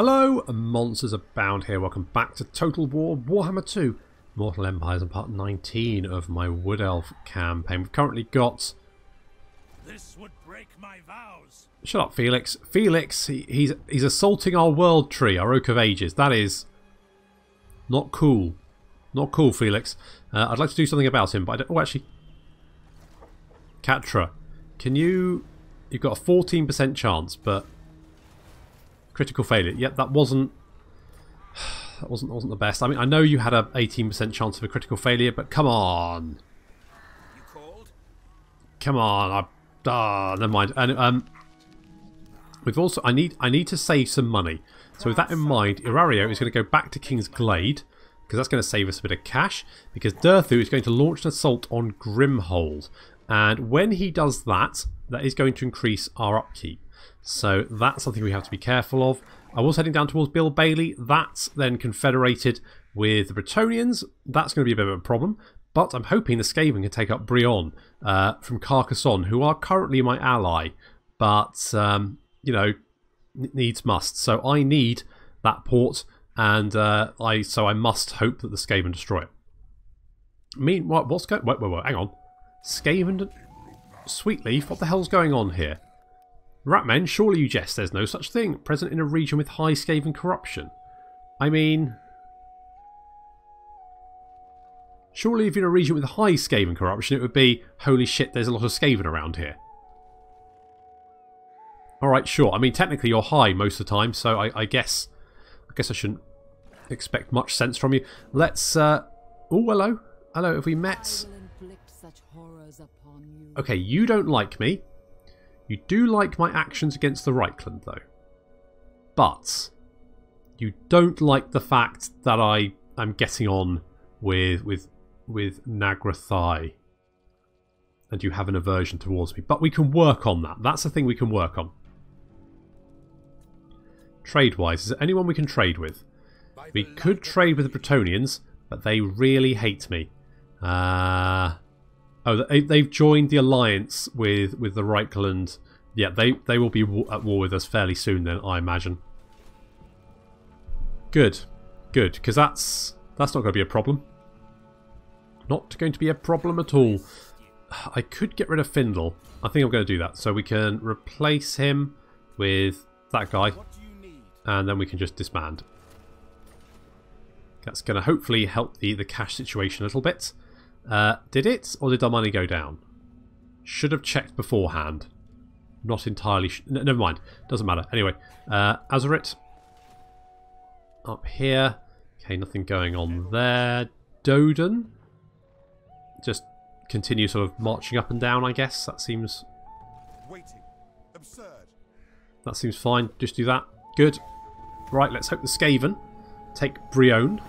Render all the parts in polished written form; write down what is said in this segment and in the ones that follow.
Hello, monsters abound here. Welcome back to Total War Warhammer 2 Mortal Empires and part 19 of my Wood Elf campaign. We've currently got... This would break my vows. Shut up, Felix. Felix, he's assaulting our world tree, our Oak of Ages. That is not cool. Not cool, Felix. I'd like to do something about him, but I don't... Oh, actually... Catra, can you... You've got a 14% chance, but... Critical failure. Yep, that wasn't the best. I mean, I know you had a 18% chance of a critical failure, but come on. You called? Come on. Never mind. And we've also I need to save some money. So with that in mind, Irario is going to go back to King's Glade because that's going to save us a bit of cash. Because Durthu is going to launch an assault on Grimhold, and when he does that, that is going to increase our upkeep. So that's something we have to be careful of. I was heading down towards Bill Bailey. That's then confederated with the Bretonnians. That's going to be a bit of a problem. But I'm hoping the Skaven can take up Brion from Carcassonne, who are currently my ally. But, you know, needs must. So I need that port, and so I must hope that the Skaven destroy it. Meanwhile, what's going... Wait, hang on. Skaven... Sweetleaf, what the hell's going on here? Ratman, surely you jest. There's no such thing. Present in a region with high Skaven corruption. I mean... Surely if you're in a region with high Skaven corruption, it would be, holy shit, there's a lot of Skaven around here. Alright, sure. I mean, technically you're high most of the time, so I guess I shouldn't expect much sense from you. Let's... Oh, hello. Hello, have we met? Okay, you don't like me. You do like my actions against the Reichland, though. But you don't like the fact that I am getting on with Naggarond, and you have an aversion towards me. But we can work on that. That's the thing we can work on. Trade-wise, is there anyone we can trade with? We could trade with the Bretonnians, but they really hate me. Oh, they've joined the alliance with the Reichland. Yeah, they will be at war with us fairly soon then, I imagine. Good. Good, because that's not going to be a problem. Not going to be a problem at all. I could get rid of Findle. I think I'm going to do that. So we can replace him with that guy. And then we can just disband. That's going to hopefully help the cash situation a little bit. Did it? Or did our money go down? Should have checked beforehand. Not entirely... never mind. Doesn't matter. Anyway, Azerit. Up here. Okay, nothing going on there. Doden. Just continue sort of marching up and down, I guess. That seems... Waiting. Absurd. That seems fine. Just do that. Good. Right, let's hope the Skaven take Brion.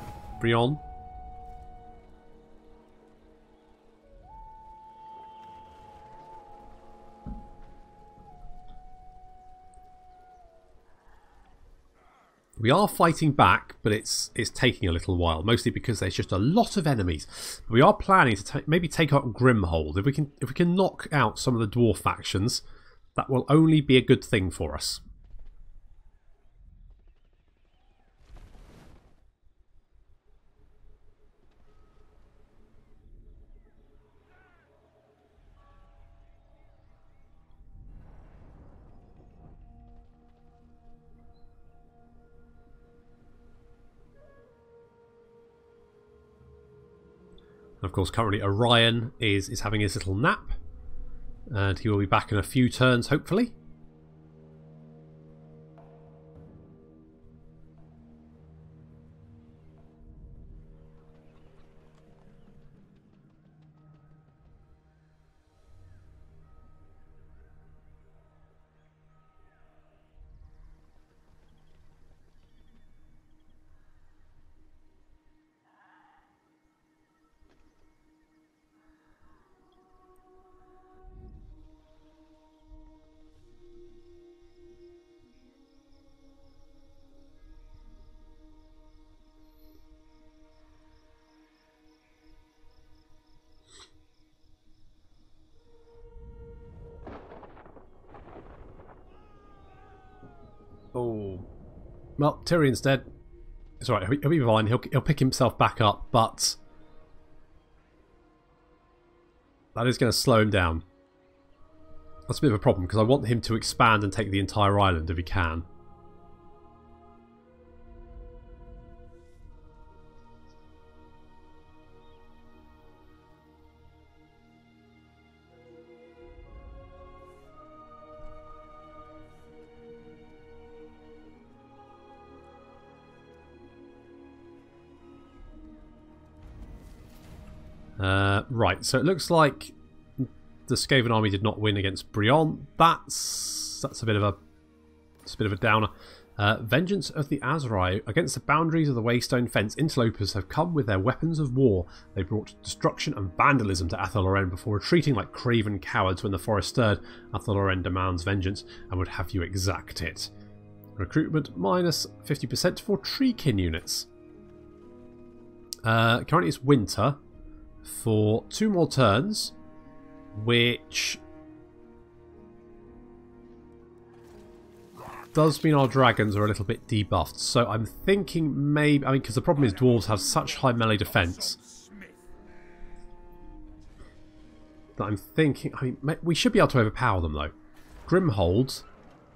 We are fighting back, but it's taking a little while, mostly because there's just a lot of enemies. We are planning to maybe take out Grimhold. If we can knock out some of the dwarf factions, that will only be a good thing for us. Of course, currently Orion is having his little nap, and he will be back in a few turns, hopefully. Well, Tyrion's dead. It's alright, he'll be fine. He'll pick himself back up, but that is going to slow him down. That's a bit of a problem, because I want him to expand and take the entire island if he can. Right, so it looks like the Skaven army did not win against Brion. That's a bit of a downer. Vengeance of the Azrai. Against the boundaries of the Waystone Fence, interlopers have come with their weapons of war. They brought destruction and vandalism to Athel-Loren before retreating like craven cowards when the forest stirred. Athel-Loren demands vengeance and would have you exact it. Recruitment minus 50% for Treekin units. Currently it's winter for 2 more turns, which does mean our dragons are a little bit debuffed. So I'm thinking maybe, I mean, because the problem is dwarves have such high melee defense that I'm thinking, I mean, we should be able to overpower them though. Grimhold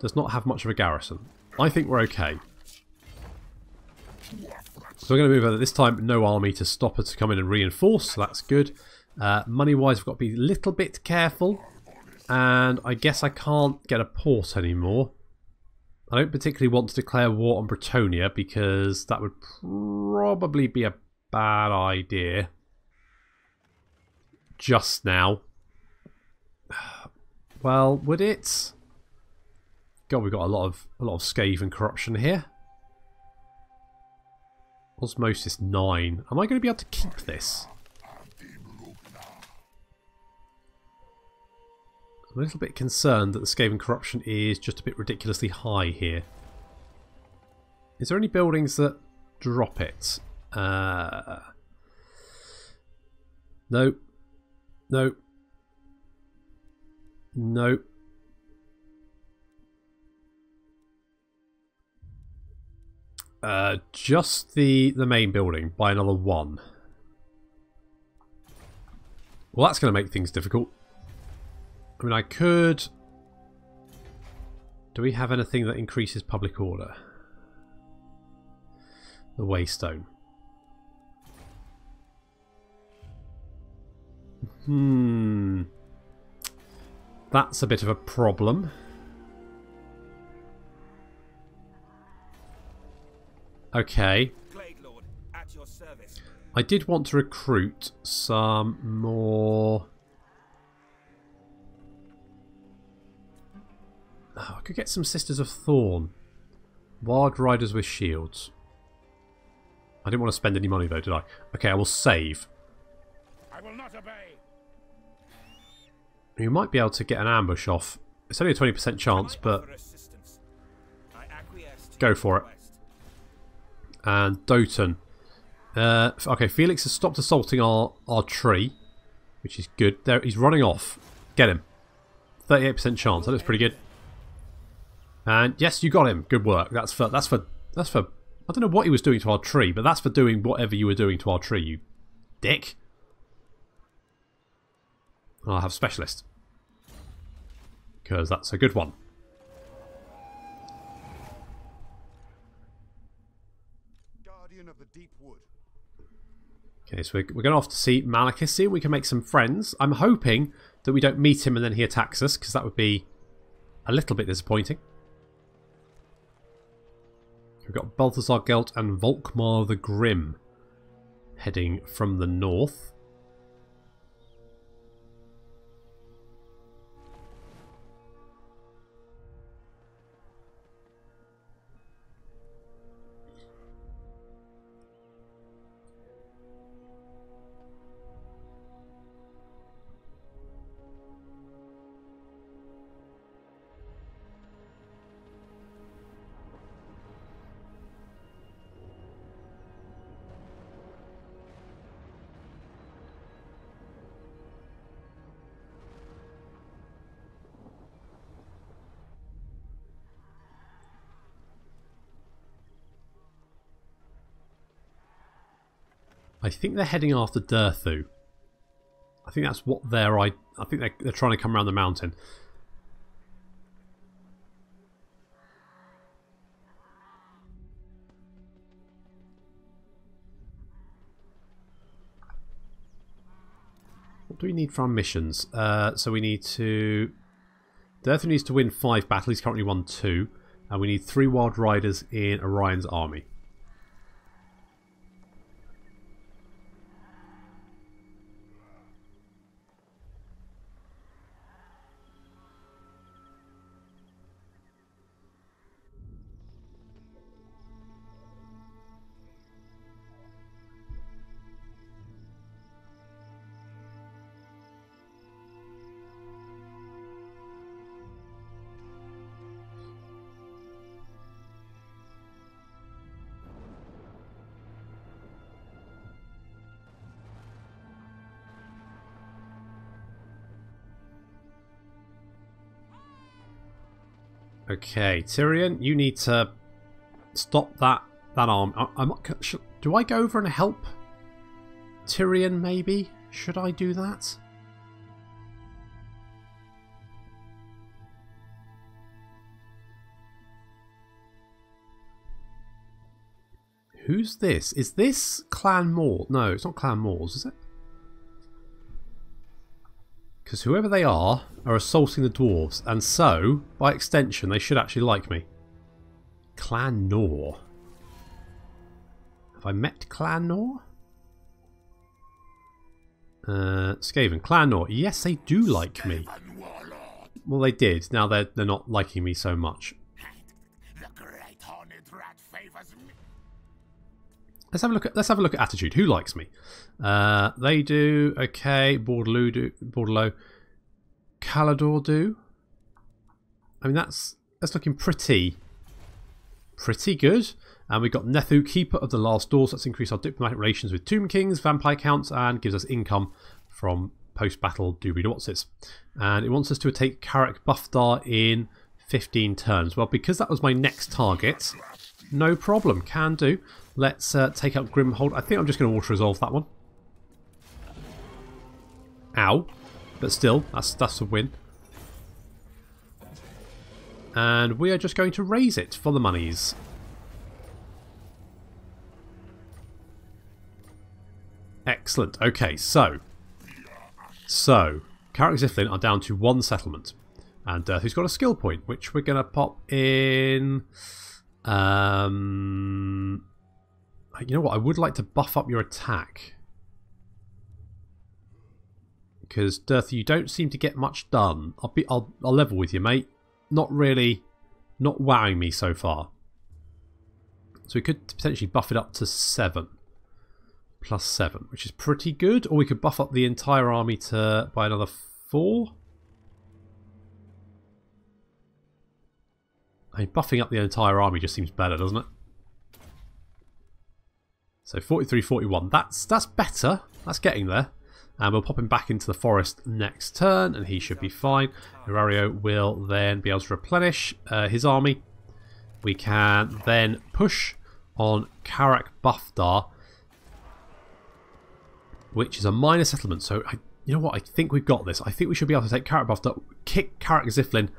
does not have much of a garrison. I think we're okay. So we're going to move over. This time, no army to stop us to come in and reinforce, so that's good. Money-wise, we've got to be a little bit careful. And I guess I can't get a port anymore. I don't particularly want to declare war on Bretonnia, because that would probably be a bad idea. Just now. Well, would it? God, we've got a lot of Skaven corruption here. Osmosis 9. Am I going to be able to keep this? I'm a little bit concerned that the Skaven corruption is just a bit ridiculously high here. Is there any buildings that drop it? No. No. No. Just the main building by another 1. Well, that's going to make things difficult. I mean, I could... Do we have anything that increases public order? The Waystone. That's a bit of a problem. Okay. I did want to recruit some more... Oh, I could get some Sisters of Thorn. Wild Riders with Shields. I didn't want to spend any money though, did I? Okay, I will save. I will not obey. You might be able to get an ambush off. It's only a 20% chance, but... Go for it. And Doton. Okay, Felix has stopped assaulting our tree, which is good. There, he's running off. Get him. 38% chance. That looks pretty good. And yes, you got him. Good work. That's for. I don't know what he was doing to our tree, but that's for doing whatever you were doing to our tree, you dick. I'll have specialist, because that's a good one. Of the deep wood. Okay, so we're going off to see Malachus, see if we can make some friends. I'm hoping that we don't meet him and then he attacks us, because that would be a little bit disappointing. We've got Balthazar Gelt and Volkmar the Grim heading from the north. I think they're heading after Durthu. I think that's what I think they're trying to come around the mountain. What do we need for our missions? So we need to... Durthu needs to win 5 battles. He's currently won 2. And we need 3 Wild Riders in Orion's army. Okay, Tyrion, you need to stop that arm. Do I go over and help Tyrion, maybe? Should I do that? Who's this? Is this Clan Maw? No, it's not Clan Maws, is it? Because whoever they are assaulting the dwarves, and so, by extension, they should actually like me. Clan Nor. Have I met Clan Nor? Skaven. Clan Nor. Yes, they do like me. Well, they did. Now they're not liking me so much. Let's have a look at attitude. Who likes me? They do. Okay. Bordelot do. Bordelot. Calador do. I mean, that's looking pretty good. And we've got Nethu, Keeper of the Last Doors. Let's increase our diplomatic relations with Tomb Kings, vampire counts, and gives us income from post-battle doobie-dotsits. And it wants us to take Karak Bufdar in 15 turns. Well, because that was my next target, no problem. Can do. Let's take out Grimhold. I think I'm just going to auto-resolve that one. Ow. But still, that's a win. And we are just going to raise it for the monies. Excellent. Okay, so Karak Ziflin are down to 1 settlement. And who's got a skill point, which we're going to pop in... you know what? I would like to buff up your attack. Because, Durthu, you don't seem to get much done. I'll level with you, mate. Not wowing me so far. So we could potentially buff it up to 7. Plus 7, which is pretty good. Or we could buff up the entire army by another 4. I mean, buffing up the entire army just seems better, doesn't it? So 43, 41. That's better. That's getting there. And we'll pop him back into the forest next turn, and he should be fine. Erario will then be able to replenish his army. We can then push on Karak Bufdar, which is a minor settlement. So, you know what? I think we've got this. I think we should be able to take Karak Bufdar, kick Karak Ziflin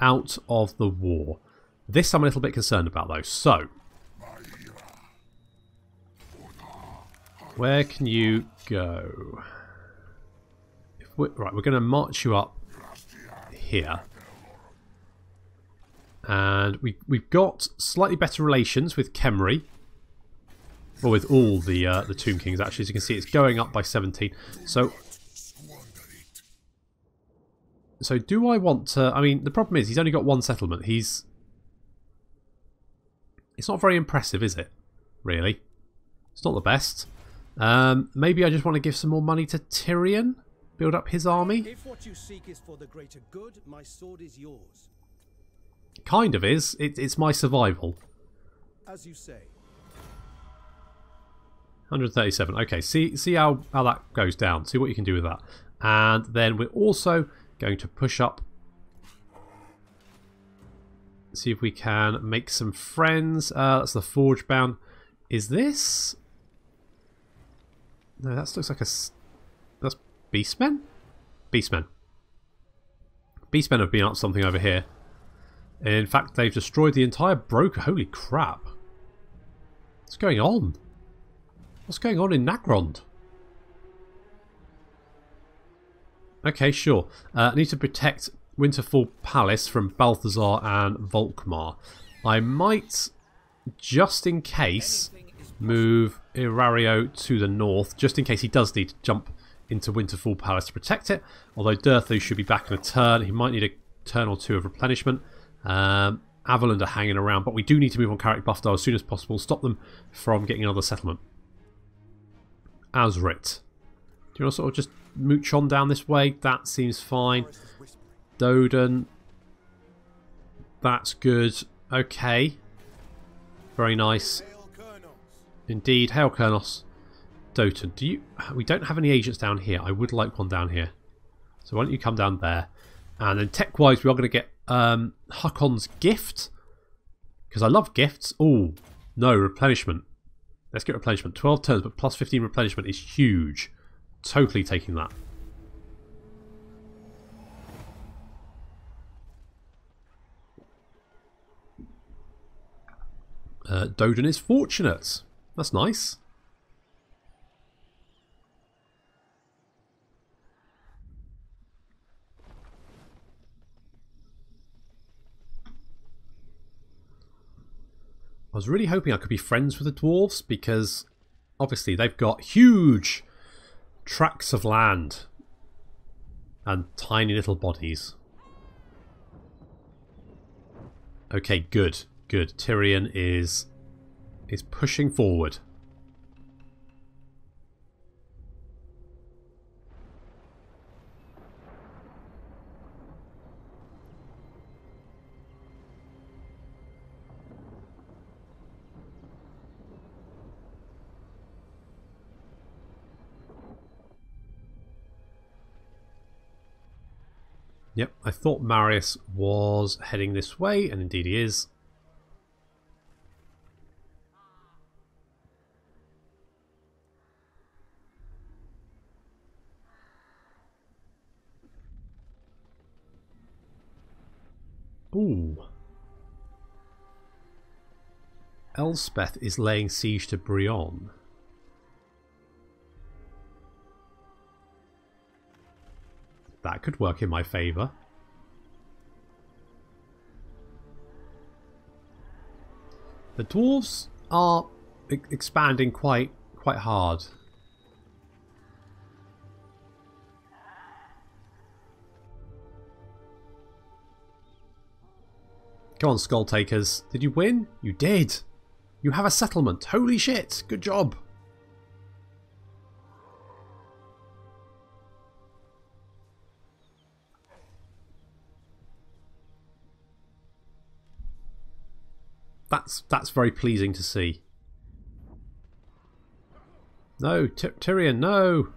out of the war. This I'm a little bit concerned about, though. So, where can you go? Right, we're going to march you up here. And we've got slightly better relations with Khemri. Or with all the Tomb Kings, actually. As you can see, it's going up by 17. So do I want to... I mean, the problem is he's only got 1 settlement. It's not very impressive, is it? Really? It's not the best. Maybe I just want to give some more money to Tyrion? Build up his army? If what you seek is for the greater good, my sword is yours. Kind of is. It's my survival. As you say. 137. Okay, see how that goes down. See what you can do with that. And then we're also going to push up. See if we can make some friends. That's the Forge Bound. Is this... No, that looks like a... That's Beastmen? Beastmen. Beastmen have been up something over here. In fact, they've destroyed the entire broker. Holy crap. What's going on? What's going on in Naggarond? Okay, sure. I need to protect Winterfell Palace from Balthazar and Volkmar. I might, just in case, move Irario to the north, just in case he does need to jump into Winterfell Palace to protect it. Although Durthu should be back in a turn. He might need a turn or two of replenishment. Averland are hanging around, but we do need to move on Karak Buffdale as soon as possible. Stop them from getting another settlement. Azrit. Do you want to sort of just mooch on down this way? That seems fine. Doden. That's good. Okay. Very nice. Indeed. Hail, Crynsos. Doten. Do you... We don't have any agents down here. I would like one down here. So why don't you come down there? And then tech-wise, we are going to get Hakon's gift. Because I love gifts. Oh, no, replenishment. Let's get replenishment. 12 turns, but plus 15 replenishment is huge. Totally taking that. Doden is fortunate. That's nice. I was really hoping I could be friends with the dwarves because obviously they've got huge tracts of land and tiny little bodies. Okay, good. Good. Tyrion is pushing forward. Yep, I thought Marius was heading this way, and indeed he is. Ooh. Elspeth is laying siege to Brionne. That could work in my favour. The dwarves are expanding quite hard. Come on, Skull Takers. Did you win? You did. You have a settlement. Holy shit. Good job. That's very pleasing to see. No, Tyrion, no.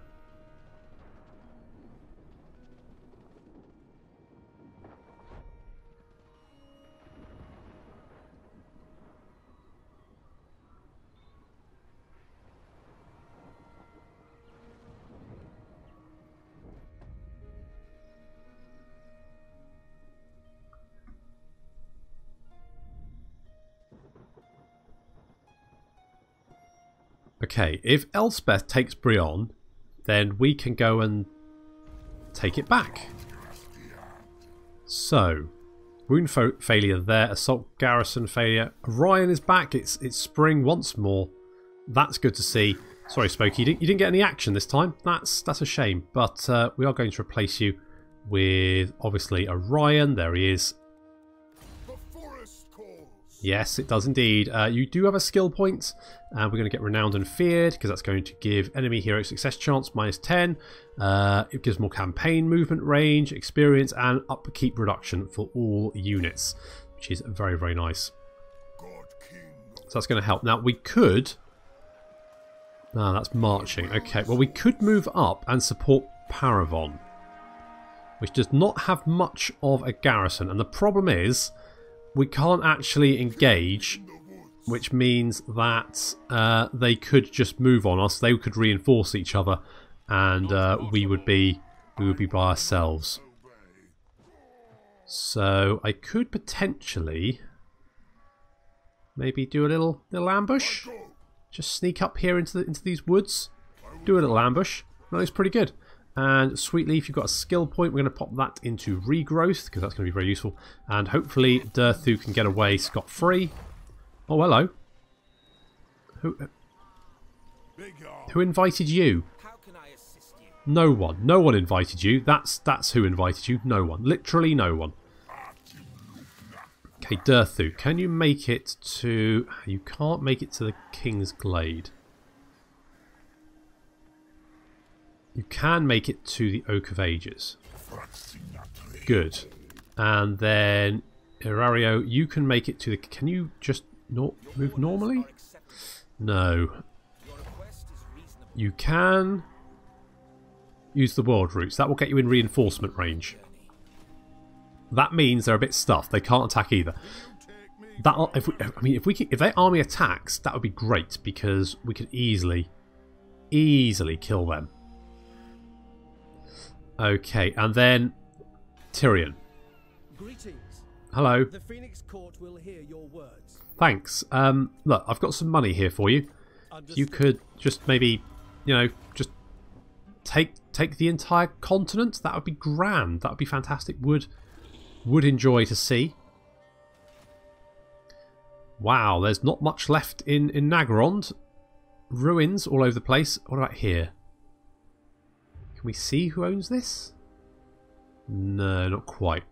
Okay, if Elspeth takes Brionne, then we can go and take it back. So, wound failure there, assault garrison failure. Orion is back. It's spring once more. That's good to see. Sorry, Smokey, you didn't get any action this time. That's a shame. But we are going to replace you with obviously Orion. There he is. Yes, it does indeed. You do have a skill point. We're going to get Renowned and Feared because that's going to give enemy hero success chance -10. It gives more campaign movement range, experience, and upkeep reduction for all units, which is very, very nice. So that's going to help. Now, we could... Ah, that's marching. Okay, well, we could move up and support Paravon, which does not have much of a garrison. And the problem is... we can't actually engage which means that they could just move on us. They could reinforce each other, and we would be by ourselves. So I could potentially maybe do a little ambush. Just sneak up here into these woods. Do a little ambush. That looks pretty good. And Sweetleaf, you've got a skill point. We're going to pop that into regrowth, because that's going to be very useful. And hopefully Durthu can get away scot-free. Oh, hello. Who invited you? How can I assist you? No one. No one invited you. That's who invited you. No one. Literally no one. Okay, Durthu, can you make it to... You can't make it to the King's Glade. You can make it to the Oak of Ages. Good. And then, Irario, you can make it to the... Can you just move normally? No. You can use the world routes. That will get you in reinforcement range. That means they're a bit stuffed. They can't attack either. If their army attacks, that would be great, because we could easily kill them. Okay, and then Tyrion. Greetings. Hello. The Phoenix Court will hear your words. Thanks. Look, I've got some money here for you. You could just maybe, just take the entire continent. That would be grand. That would be fantastic. Would enjoy to see. Wow, there's not much left in Naggarond. Ruins all over the place. What about here? Can we see who owns this? No, not quite.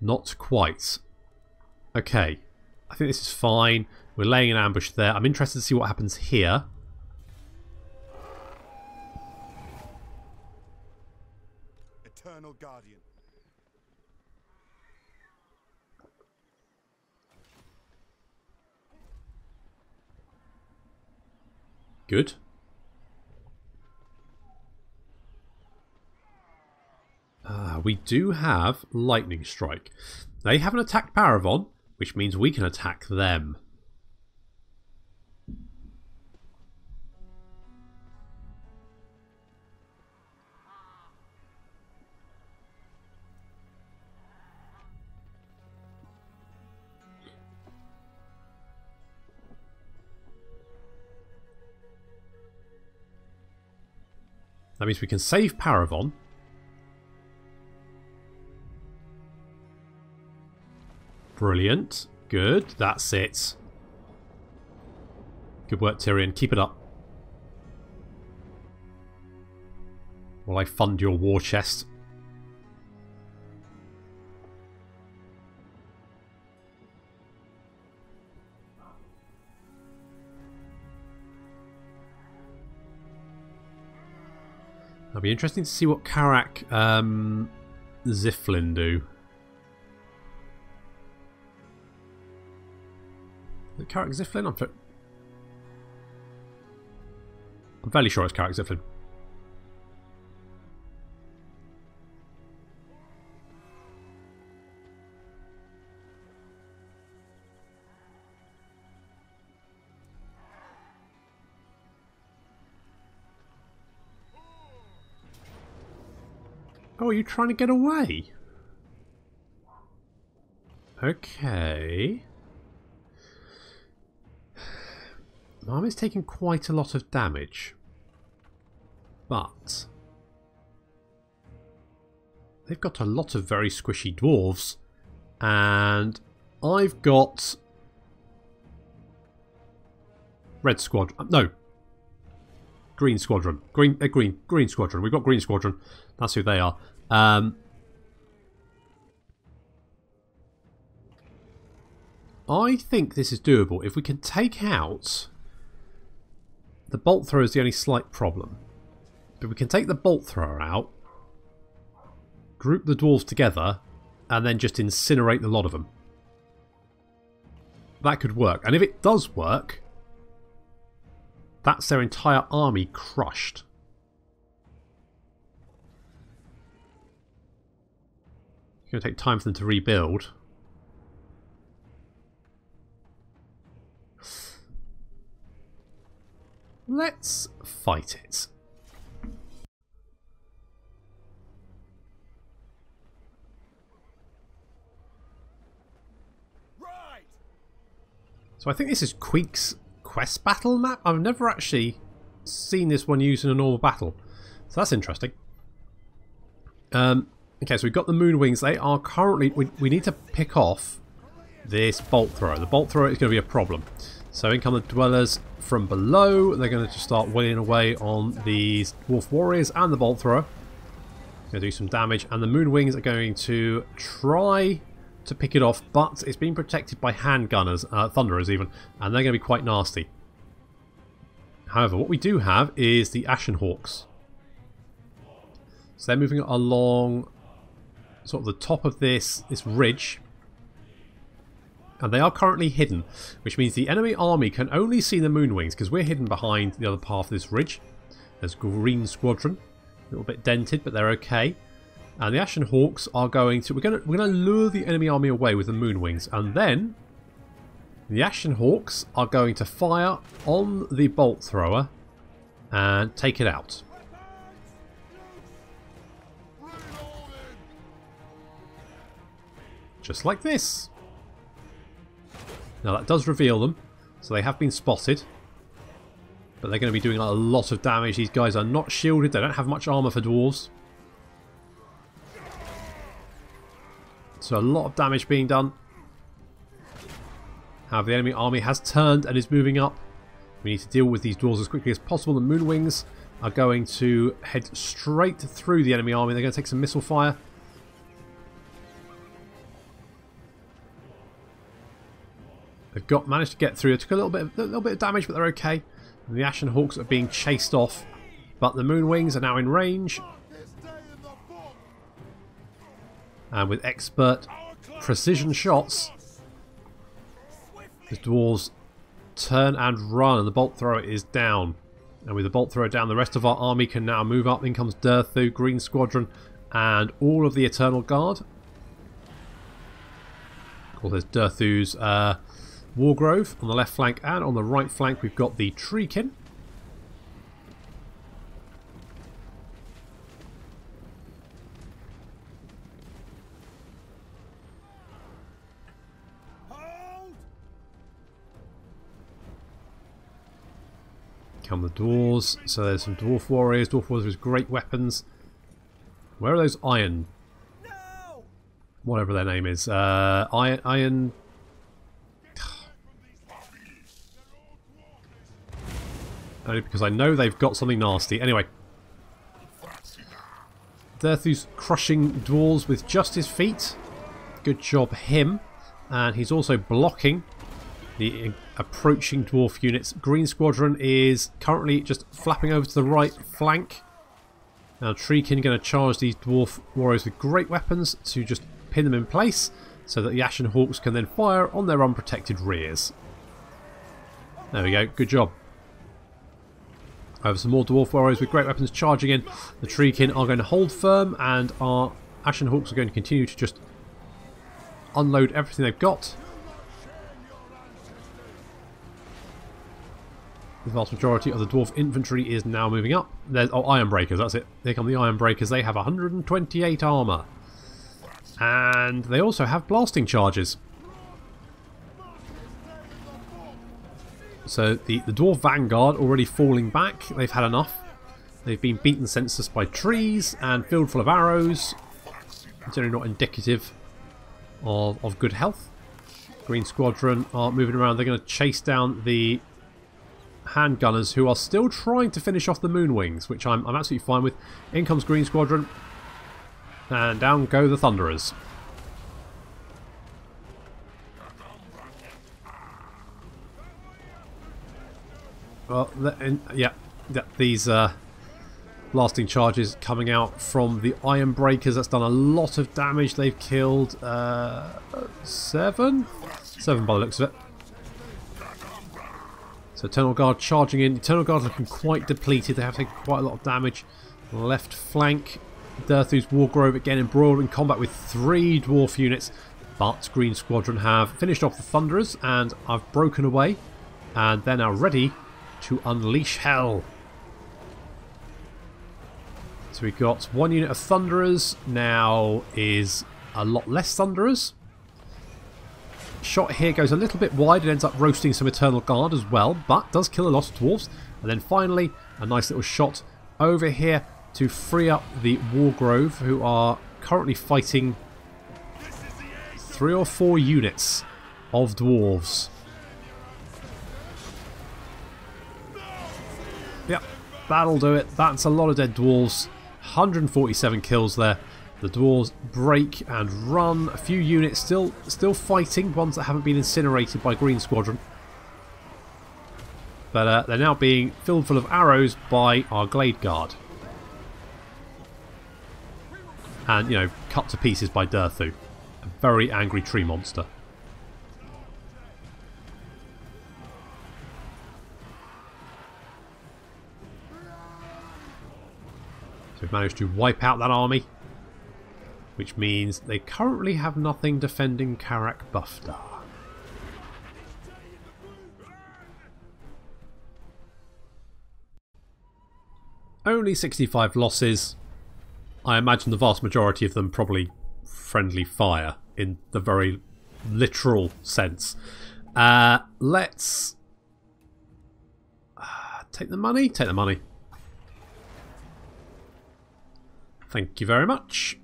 Not quite. Okay. I think this is fine. We're laying an ambush there. I'm interested to see what happens here. Eternal Guardian. Good. We do have Lightning Strike. They haven't attacked Paravon, which means we can attack them. That means we can save Paravon. Brilliant. Good. That's it. Good work, Tyrion. Keep it up. While I fund your war chest. It'll be interesting to see what Karak Ziflin do. Is it Karak Ziflin? I'm fairly sure it's Karak Ziflin. Oh, are you trying to get away? Okay. Army's taking quite a lot of damage. But they've got a lot of very squishy dwarves. And I've got Red Squadron. No. Green Squadron. Green Squadron. We've got Green Squadron. That's who they are. I think this is doable. If we can take out... The bolt thrower is the only slight problem. But we can take the bolt thrower out, group the dwarves together, and then just incinerate the lot of them. That could work. And if it does work, that's their entire army crushed. It's going to take time for them to rebuild. let's fight it. So I think this is Queek's quest battle map. I've never actually seen this one used in a normal battle. So that's interesting. Okay, so we've got the moon wings. They are currently... We need to pick off this bolt thrower. The bolt thrower is going to be a problem. So in come the dwellers from below. They're going to just start wailing away on these dwarf warriors and the bolt thrower. Going to do some damage. And the moon wings are going to try to pick it off, but it's being protected by handgunners, thunderers even, and they're going to be quite nasty. However, what we do have is the Ashen Hawks. So they're moving along sort of the top of this ridge, and they are currently hidden, which means the enemy army can only see the moonwings because we're hidden behind the other part of this ridge. There's Green Squadron, a little bit dented, but they're okay. And the Ashen Hawks are going to... We're going to lure the enemy army away with the moonwings, and then the Ashen Hawks are going to fire on the bolt thrower and take it out. Just like this. Now that does reveal them, so they have been spotted. But they're going to be doing a lot of damage. These guys are not shielded, they don't have much armour for dwarves. So a lot of damage being done. However, the enemy army has turned and is moving up. We need to deal with these dwarves as quickly as possible. The moonwings are going to head straight through the enemy army. They're going to take some missile fire. They've managed to get through. It took a little bit of damage, but they're okay. And the Ashen Hawks are being chased off, but the moonwings are now in range. And with expert precision shots, the dwarves turn and run, and the bolt thrower is down. And with the bolt thrower down, the rest of our army can now move up. In comes Durthu, Green Squadron, and all of the Eternal Guard. Of course, there's Durthu's Wargrove on the left flank, and on the right flank we've got the Treekin. Come the dwarves. So there's some dwarf warriors. Dwarf warriors with great weapons. Where are those iron? Whatever their name is. Iron. Only because I know they've got something nasty. Anyway. Durthu's crushing dwarves with just his feet. Good job him. And he's also blocking the approaching dwarf units. Green Squadron is currently just flapping over to the right flank. Now Treekin going to charge these dwarf warriors with great weapons to just pin them in place so that the Ashen Hawks can then fire on their unprotected rears. There we go, good job. I have some more dwarf warriors with great weapons charging in. The Treekin are going to hold firm, and our Ashen Hawks are going to continue to just unload everything they've got. The vast majority of the dwarf infantry is now moving up. There's Iron Breakers, that's it. Here come the Iron Breakers. They have 128 armour. And they also have blasting charges. So the dwarf vanguard already falling back. They've had enough. They've been beaten senseless by trees and filled full of arrows. Generally not indicative of good health. Green Squadron are moving around. They're going to chase down the handgunners who are still trying to finish off the moonwings, which I'm absolutely fine with. In comes Green Squadron, and down go the Thunderers. Well, these blasting charges coming out from the Iron Breakers. That's done a lot of damage. They've killed 7 by the looks of it. So Eternal Guard charging in. Eternal Guard looking quite depleted. They have taken quite a lot of damage. Left flank. Durthu's Wargrove again embroiled in combat with 3 dwarf units. But Green Squadron have finished off the Thunderers and have broken away. And they're now ready to unleash hell. So we've got 1 unit of Thunderers. Now is a lot less Thunderers. Shot here goes a little bit wide and ends up roasting some Eternal Guard as well, but does kill a lot of Dwarves. And then finally, a nice little shot over here to free up the Wargrove, who are currently fighting 3 or 4 units of Dwarves. Yep, that'll do it. That's a lot of dead Dwarves. 147 kills there. The Dwarves break and run. A few units still fighting, ones that haven't been incinerated by Green Squadron. But they're now being filled full of arrows by our Glade Guard. And, you know, cut to pieces by Durthu. A very angry tree monster. So we've managed to wipe out that army. Which means they currently have nothing defending Karak Ziflin. Only 65 losses. I imagine the vast majority of them probably friendly fire in the very literal sense. Let's take the money. Take the money. Thank you very much.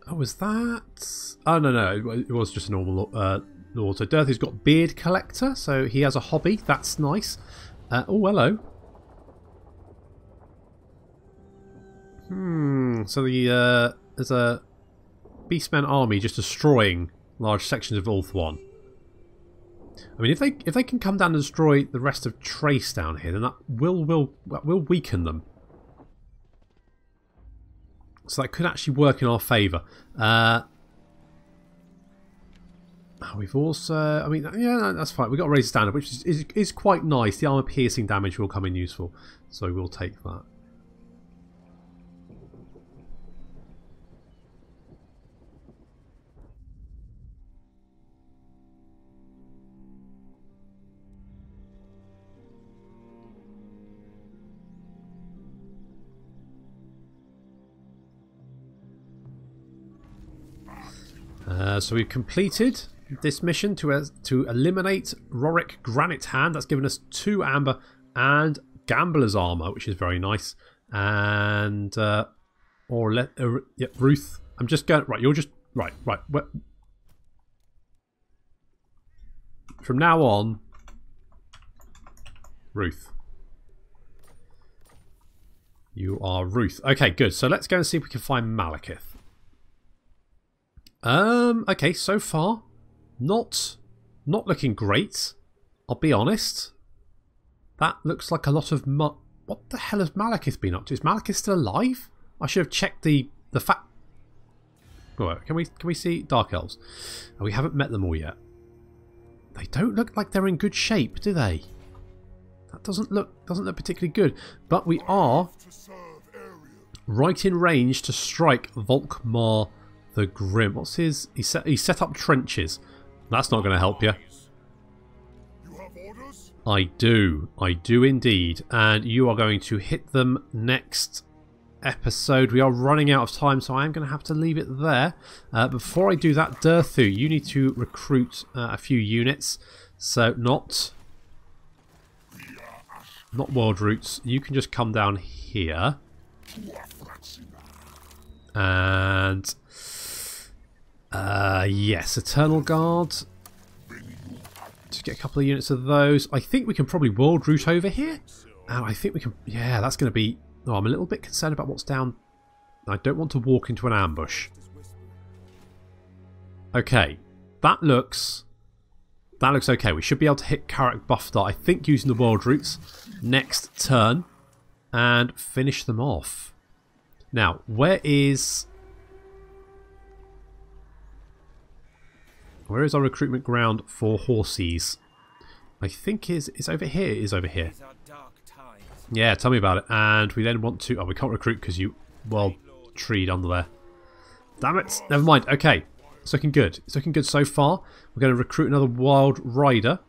Oh, was that? Oh, no. It was just a normal Lord. So Durthu's got Beard Collector, so he has a hobby. That's nice. Oh, hello. So there's a Beastman army just destroying large sections of Ulthuan. I mean, if they can come down and destroy the rest of Trace down here, then that will weaken them. So that could actually work in our favour. We've also... I mean, yeah, no, that's fine. We've got a raise standard, which is quite nice. The armour piercing damage will come in useful. So we'll take that. So we've completed this mission to eliminate Roric Granite Hand. That's given us 2 amber and Gambler's Armour, which is very nice. And Ruth. I'm just going right. You're just right. From now on, Ruth. You are Ruth. Okay, good. So let's go and see if we can find Malekith. Okay, so far, not looking great. I'll be honest. That looks like a lot of what the hell has Malekith been up to? Is Malekith still alive? I should have checked the fact. Oh, can we see Dark Elves? Oh, we haven't met them all yet. They don't look like they're in good shape, do they? That doesn't look particularly good. But we are right in range to strike Volkmar the Grim. What's his... He set up trenches. That's not going to help you. You have orders? I do indeed. And you are going to hit them next episode. We are running out of time, so I am going to have to leave it there. Before I do that, Durthu, you need to recruit a few units. So not World Roots. You can just come down here. And... yes, Eternal Guard. Just get a couple of units of those. I think we can probably World Route over here. And I think we can... Yeah, that's going to be... Oh, I'm a little bit concerned about what's down... I don't want to walk into an ambush. Okay. That looks okay. We should be able to hit Karak Ziflin, I think, using the World Routes next turn. And finish them off. Now, where is our recruitment ground for horses? I think it's over here. It is over here. Yeah, tell me about it. And we then want to... Oh, we can't recruit because you, well, treed under there. Damn it. Never mind. Okay. It's looking good. It's looking good so far. We're going to recruit another Wild Rider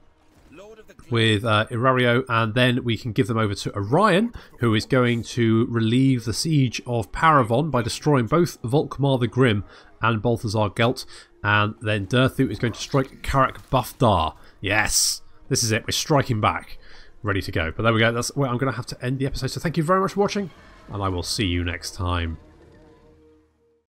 with Irario, and then we can give them over to Orion, who is going to relieve the siege of Paravon by destroying both Volkmar the Grim and Balthazar Gelt, and then Durthu is going to strike Karak Bufdar. Yes! This is it. We're striking back. Ready to go. But there we go. That's where I'm going to have to end the episode. So thank you very much for watching, and I will see you next time.